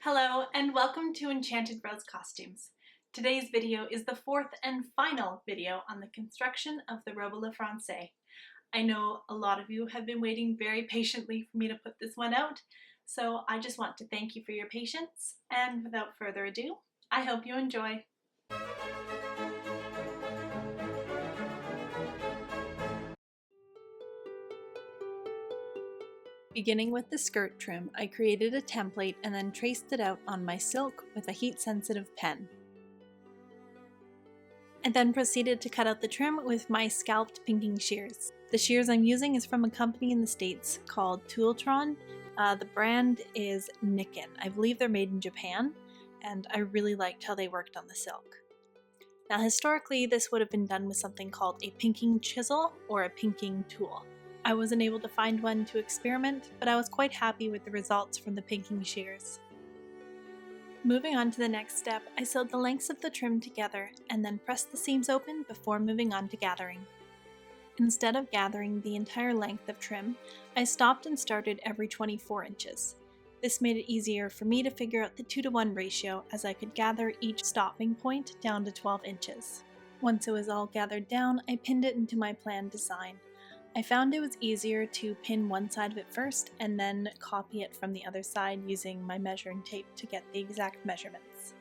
Hello and welcome to Enchanted Rose Costumes. Today's video is the fourth and final video on the construction of the Robe Française. I know a lot of you have been waiting very patiently for me to put this one out, so I just want to thank you for your patience, and without further ado, I hope you enjoy. Beginning with the skirt trim, I created a template and then traced it out on my silk with a heat-sensitive pen. I then proceeded to cut out the trim with my scalped pinking shears. The shears I'm using is from a company in the States called Twilltron. The brand is Nikken. I believe they're made in Japan, and I really liked how they worked on the silk. Now historically, this would have been done with something called a pinking chisel or a pinking tool. I wasn't able to find one to experiment, but I was quite happy with the results from the pinking shears. Moving on to the next step, I sewed the lengths of the trim together and then pressed the seams open before moving on to gathering. Instead of gathering the entire length of trim, I stopped and started every 24 inches. This made it easier for me to figure out the 2:1 ratio, as I could gather each stopping point down to 12 inches. Once it was all gathered down, I pinned it into my planned design. I found it was easier to pin one side of it first and then copy it from the other side using my measuring tape to get the exact measurements.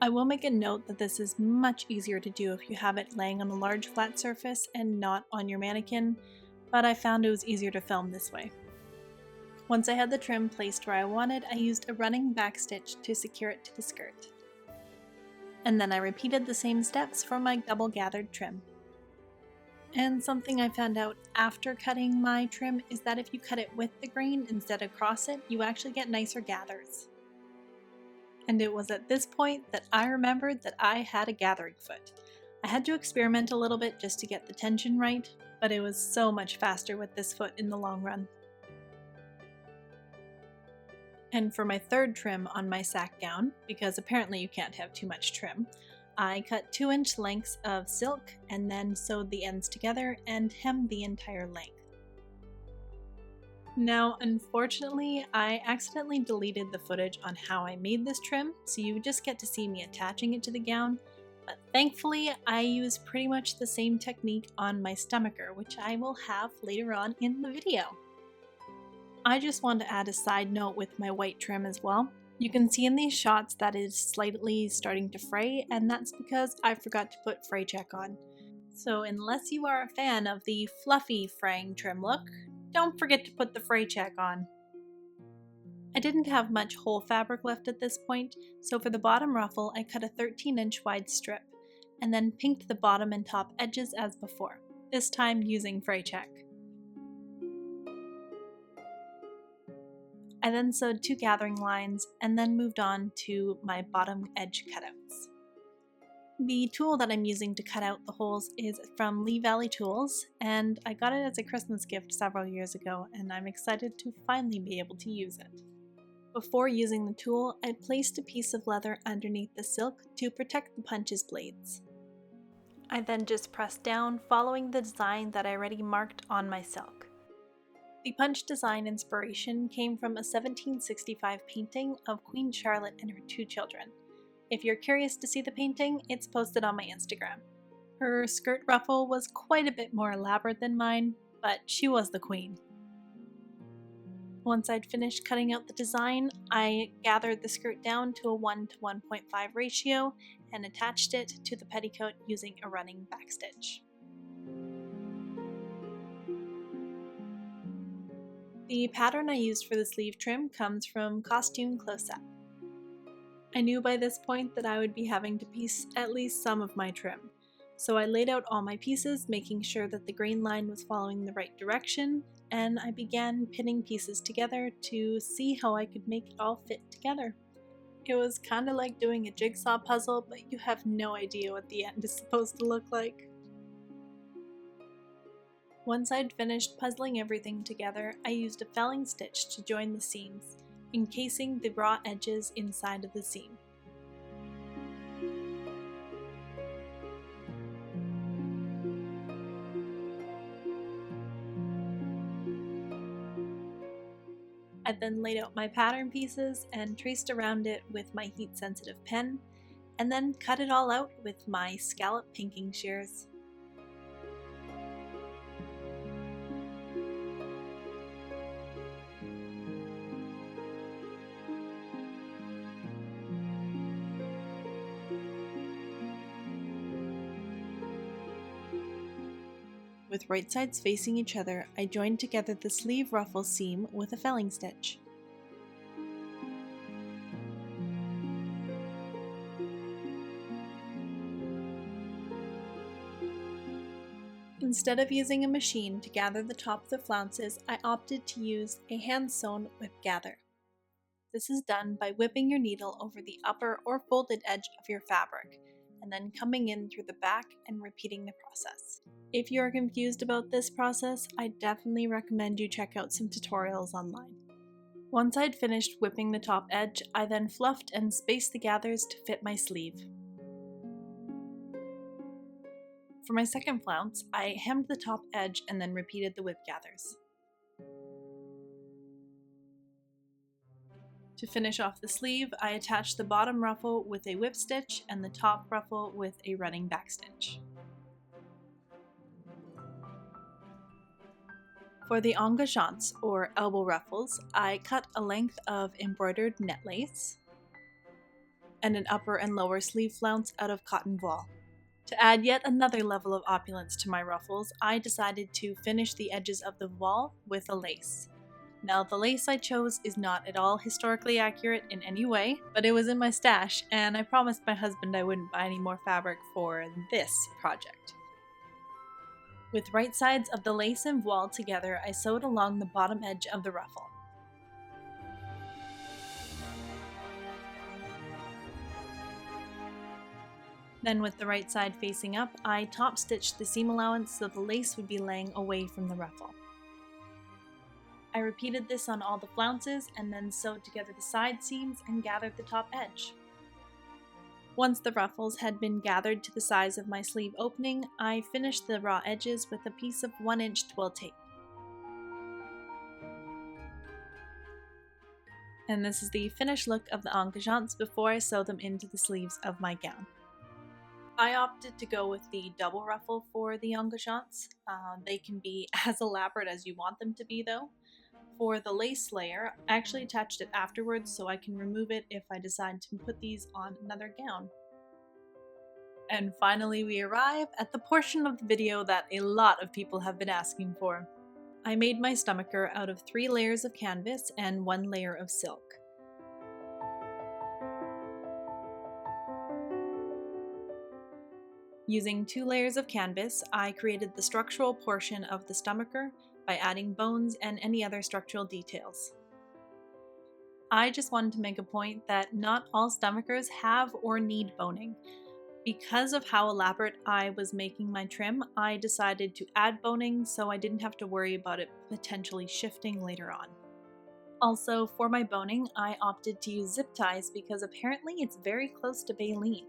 I will make a note that this is much easier to do if you have it laying on a large flat surface and not on your mannequin, but I found it was easier to film this way. Once I had the trim placed where I wanted, I used a running backstitch to secure it to the skirt. And then I repeated the same steps for my double gathered trim. And something I found out after cutting my trim is that if you cut it with the grain instead of across it, you actually get nicer gathers. And it was at this point that I remembered that I had a gathering foot. I had to experiment a little bit just to get the tension right, but it was so much faster with this foot in the long run. And for my third trim on my sacque gown, because apparently you can't have too much trim, I cut 2-inch lengths of silk and then sewed the ends together and hemmed the entire length. Now, unfortunately, I accidentally deleted the footage on how I made this trim, so you just get to see me attaching it to the gown, but thankfully I used pretty much the same technique on my stomacher, which I will have later on in the video. I just want to add a side note with my white trim as well. You can see in these shots that it is slightly starting to fray, and that's because I forgot to put fray check on. So unless you are a fan of the fluffy fraying trim look, don't forget to put the fray check on. I didn't have much whole fabric left at this point, so for the bottom ruffle I cut a 13-inch wide strip, and then pinked the bottom and top edges as before, this time using fray check. I then sewed 2 gathering lines and then moved on to my bottom edge cutouts. The tool that I'm using to cut out the holes is from Lee Valley Tools, and I got it as a Christmas gift several years ago, and I'm excited to finally be able to use it. Before using the tool, I placed a piece of leather underneath the silk to protect the punch's blades. I then just pressed down, following the design that I already marked on my silk. The punch design inspiration came from a 1765 painting of Queen Charlotte and her 2 children. If you're curious to see the painting, it's posted on my Instagram. Her skirt ruffle was quite a bit more elaborate than mine, but she was the queen. Once I'd finished cutting out the design, I gathered the skirt down to a 1:1.5 ratio and attached it to the petticoat using a running backstitch. The pattern I used for the sleeve trim comes from Costume Close-Up. I knew by this point that I would be having to piece at least some of my trim, so I laid out all my pieces, making sure that the grain line was following the right direction, and I began pinning pieces together to see how I could make it all fit together. It was kind of like doing a jigsaw puzzle, but you have no idea what the end is supposed to look like. Once I'd finished puzzling everything together, I used a felling stitch to join the seams, encasing the raw edges inside of the seam. I then laid out my pattern pieces and traced around it with my heat-sensitive pen, and then cut it all out with my scallop pinking shears. With right sides facing each other, I joined together the sleeve ruffle seam with a felling stitch. Instead of using a machine to gather the top of the flounces, I opted to use a hand-sewn whip gather. This is done by whipping your needle over the upper or folded edge of your fabric, and then coming in through the back and repeating the process. If you are confused about this process, I definitely recommend you check out some tutorials online. Once I'd finished whipping the top edge, I then fluffed and spaced the gathers to fit my sleeve. For my second flounce, I hemmed the top edge and then repeated the whip gathers. To finish off the sleeve, I attached the bottom ruffle with a whip stitch and the top ruffle with a running backstitch. For the engagants, or elbow ruffles, I cut a length of embroidered net lace and an upper and lower sleeve flounce out of cotton voile. To add yet another level of opulence to my ruffles, I decided to finish the edges of the voile with a lace. Now, the lace I chose is not at all historically accurate in any way, but it was in my stash, and I promised my husband I wouldn't buy any more fabric for this project. With right sides of the lace and voile together, I sewed along the bottom edge of the ruffle. Then with the right side facing up, I top stitched the seam allowance so the lace would be laying away from the ruffle. I repeated this on all the flounces and then sewed together the side seams and gathered the top edge. Once the ruffles had been gathered to the size of my sleeve opening, I finished the raw edges with a piece of 1-inch twill tape. And this is the finished look of the engagants before I sew them into the sleeves of my gown. I opted to go with the double ruffle for the engagants. They can be as elaborate as you want them to be though. For the lace layer, I actually attached it afterwards so I can remove it if I decide to put these on another gown. And finally we arrive at the portion of the video that a lot of people have been asking for. I made my stomacher out of 3 layers of canvas and 1 layer of silk. Using 2 layers of canvas, I created the structural portion of the stomacher by adding bones and any other structural details. I just wanted to make a point that not all stomachers have or need boning. Because of how elaborate I was making my trim, I decided to add boning so I didn't have to worry about it potentially shifting later on. Also, for my boning, I opted to use zip ties because apparently it's very close to baleen.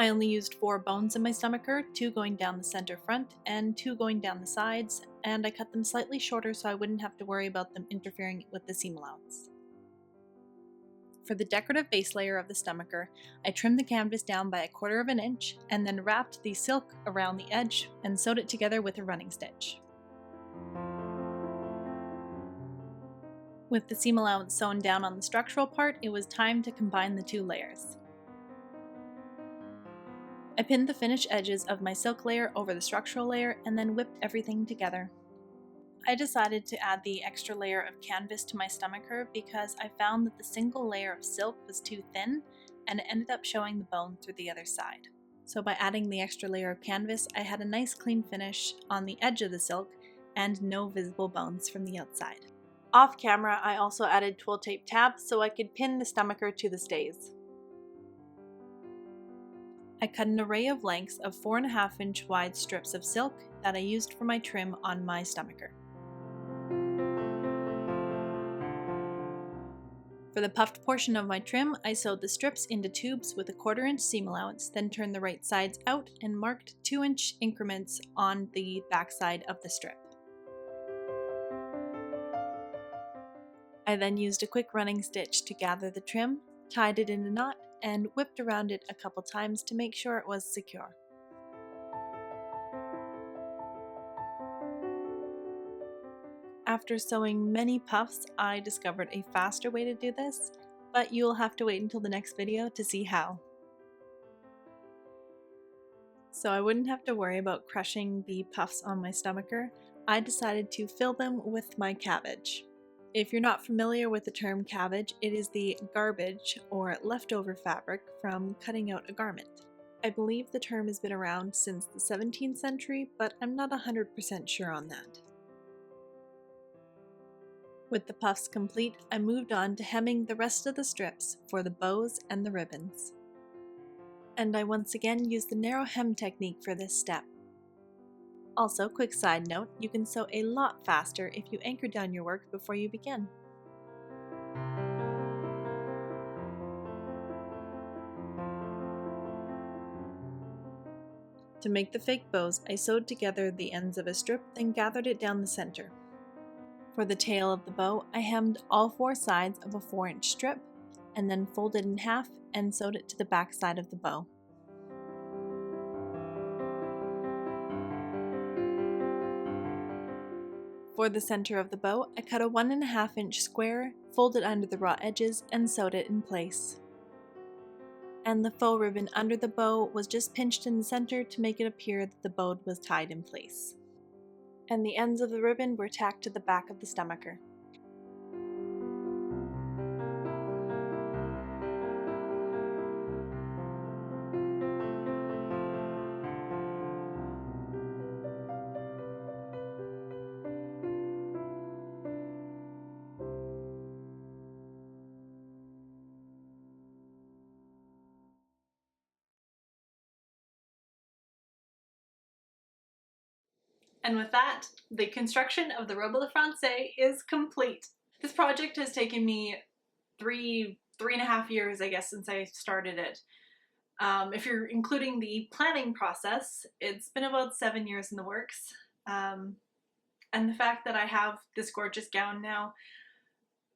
I only used 4 bones in my stomacher, 2 going down the center front and 2 going down the sides, and I cut them slightly shorter so I wouldn't have to worry about them interfering with the seam allowance. For the decorative base layer of the stomacher, I trimmed the canvas down by 1/4 inch and then wrapped the silk around the edge and sewed it together with a running stitch. With the seam allowance sewn down on the structural part, it was time to combine the 2 layers. I pinned the finished edges of my silk layer over the structural layer and then whipped everything together. I decided to add the extra layer of canvas to my stomacher because I found that the single layer of silk was too thin and it ended up showing the bone through the other side. So by adding the extra layer of canvas, I had a nice clean finish on the edge of the silk and no visible bones from the outside. Off camera, I also added twill tape tabs so I could pin the stomacher to the stays. I cut an array of lengths of 4.5 inch wide strips of silk that I used for my trim on my stomacher. For the puffed portion of my trim, I sewed the strips into tubes with a 1/4 inch seam allowance, then turned the right sides out and marked 2-inch increments on the back side of the strip. I then used a quick running stitch to gather the trim, tied it in a knot, and whipped around it a couple times to make sure it was secure. After sewing many puffs, I discovered a faster way to do this, but you'll have to wait until the next video to see how. So I wouldn't have to worry about crushing the puffs on my stomacher, I decided to fill them with my cabbage. If you're not familiar with the term cabbage, it is the garbage or leftover fabric from cutting out a garment. I believe the term has been around since the 17th century, but I'm not 100% sure on that. With the puffs complete, I moved on to hemming the rest of the strips for the bows and the ribbons. And I once again used the narrow hem technique for this step. Also, quick side note, you can sew a lot faster if you anchor down your work before you begin. To make the fake bows, I sewed together the ends of a strip, then gathered it down the center. For the tail of the bow, I hemmed all four sides of a 4-inch strip, and then folded in half and sewed it to the back side of the bow. For the center of the bow, I cut a 1.5-inch square, folded under the raw edges, and sewed it in place. And the faux ribbon under the bow was just pinched in the center to make it appear that the bow was tied in place. And the ends of the ribbon were tacked to the back of the stomacher. And with that, the construction of the Robe Française is complete. This project has taken me three and a half years, I guess, since I started it. If you're including the planning process, it's been about 7 years in the works. And the fact that I have this gorgeous gown now,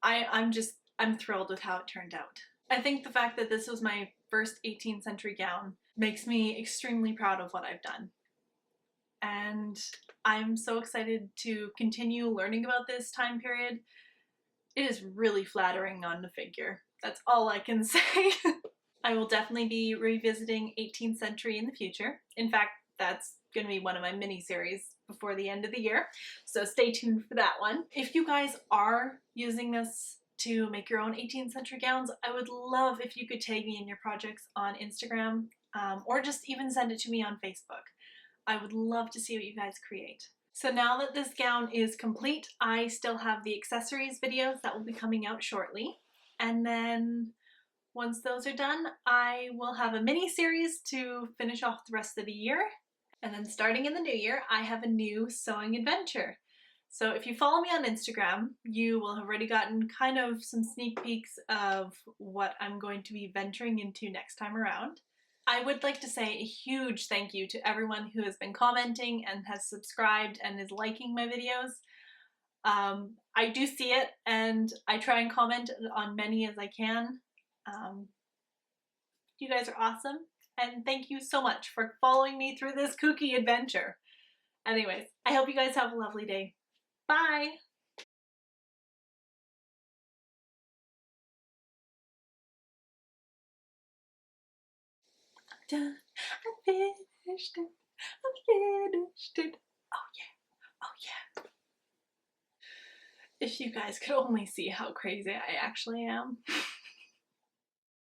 I'm thrilled with how it turned out. I think the fact that this was my first 18th century gown makes me extremely proud of what I've done. And I'm so excited to continue learning about this time period. It is really flattering on the figure. That's all I can say. I will definitely be revisiting 18th century in the future. In fact, that's going to be one of my mini-series before the end of the year, so stay tuned for that one. If you guys are using this to make your own 18th century gowns, I would love if you could tag me in your projects on Instagram, or just even send it to me on Facebook. I would love to see what you guys create. So now that this gown is complete, I still have the accessories videos that will be coming out shortly. And then once those are done, I will have a mini series to finish off the rest of the year. And then starting in the new year, I have a new sewing adventure. So if you follow me on Instagram, you will have already gotten kind of some sneak peeks of what I'm going to be venturing into next time around. I would like to say a huge thank you to everyone who has been commenting and has subscribed and is liking my videos. I do see it and I try and comment on many as I can. You guys are awesome, and thank you so much for following me through this kooky adventure. Anyways, I hope you guys have a lovely day. Bye! Done. I finished it. I finished it. Oh yeah. Oh yeah. If you guys could only see how crazy I actually am.